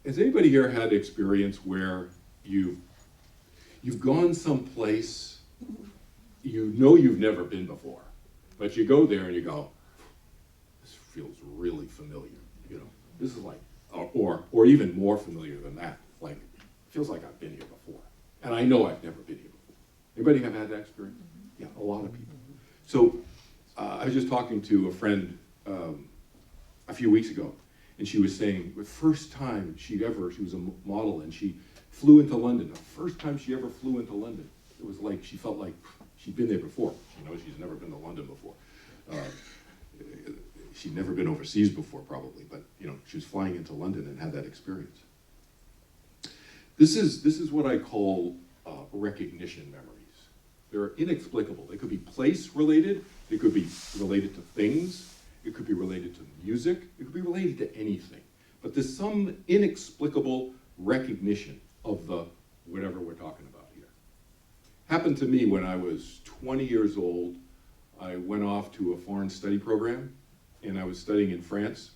has anybody here had experience where you've gone someplace you know you've never been before, but you go there and you go, this feels really familiar, you know? This is like, or even more familiar than that, like, feels like I've been here before. And I know I've never been here before. Anybody have had that experience? Yeah, a lot of people. So I was just talking to a friend a few weeks ago, and she was saying the first time she was a model, and she flew into London. The first time she ever flew into London, it was like she felt like she'd been there before. You know, she's never been to London before. She'd never been overseas before, probably, but you know, she was flying into London and had that experience. This is what I call recognition memories. They're inexplicable. They could be place related. They could be related to things. It could be related to music. It could be related to anything. But there's some inexplicable recognition of the whatever we're talking about here. Happened to me when I was 20 years old. I went off to a foreign study program, and I was studying in France.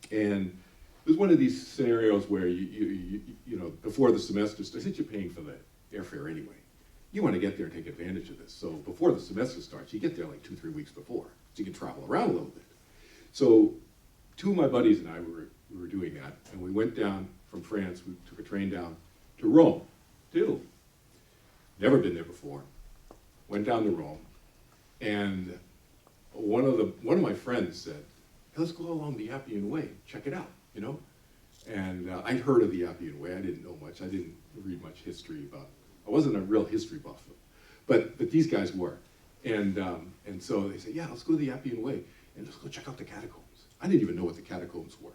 And it was one of these scenarios where you know, before the semester starts, since you're paying for the airfare anyway, you want to get there and take advantage of this. So before the semester starts, you get there like 2-3 weeks before, so you can travel around a little bit. So two of my buddies and I we were doing that, and we went down from France. We took a train down to Rome, to Italy. Never been there before. Went down to Rome, and one of my friends said, hey, let's go along the Appian Way, check it out, you know? And I'd heard of the Appian Way. I didn't know much. I didn't read much history about it. I wasn't a real history buff, but these guys were. And so they said, yeah, let's go to the Appian Way, and let's go check out the catacombs. I didn't even know what the catacombs were.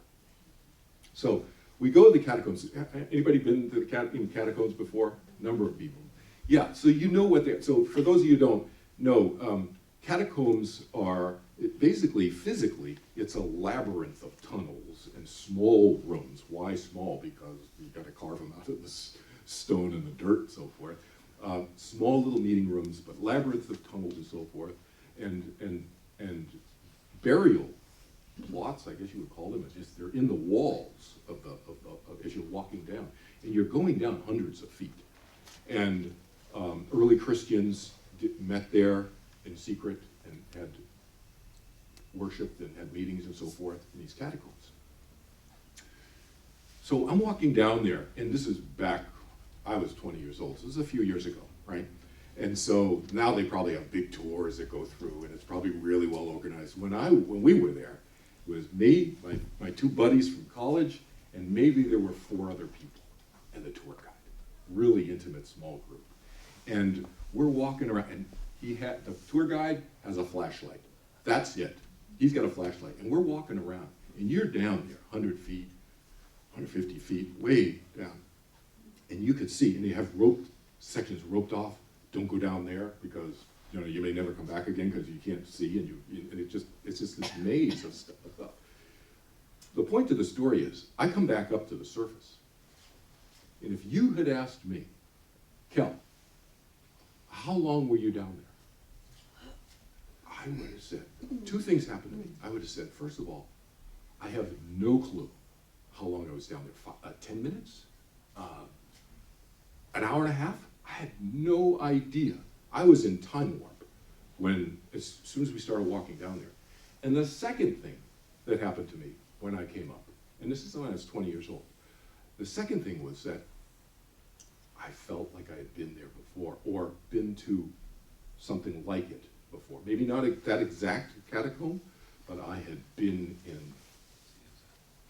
So we go to the catacombs. Anybody been to the catacombs before? A number of people. Yeah, so you know what they, so for those of you who don't know, catacombs are, basically, physically, it's a labyrinth of tunnels and small rooms. Why small? Because you've got to carve them out of the stone and the dirt and so forth. Small little meeting rooms, but labyrinths of tunnels and so forth, and burial plots, I guess you would call them. It's just they're in the walls of as you're walking down, and you're going down hundreds of feet. And early Christians met there in secret and had worshipped and had meetings and so forth in these catacombs. So I'm walking down there, and this is back, I was 20 years old, so this is a few years ago, right? And so now they probably have big tours that go through, and it's probably really well organized. When we were there, it was me, my two buddies from college, and maybe there were 4 other people, and the tour guide. Really intimate, small group. And we're walking around, and the tour guide has a flashlight. That's it. He's got a flashlight, and we're walking around, and you're down there, 100 feet, 150 feet, way down. And you could see, and they have sections roped off. Don't go down there because you know you may never come back again because you can't see, and it's just this maze of stuff. The point of the story is, I come back up to the surface, and if you had asked me, Kel, how long were you down there? I would have said, 2 things happened to me. I would have said, first of all, I have no clue how long I was down there. 10 minutes? An hour and a half? I had no idea. I was in time warp as soon as we started walking down there. And the second thing that happened to me when I came up, and this is when I was 20 years old, the second thing was that I felt like I had been there before, or been to something like it before. Maybe not that exact catacomb, but I had been in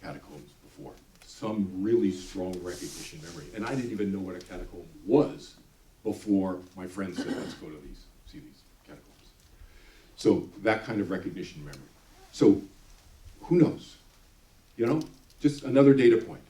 catacombs before. Some really strong recognition memory. And I didn't even know what a catacomb was before my friend said, let's go to see these catacombs. So that kind of recognition memory. So who knows? You know, just another data point.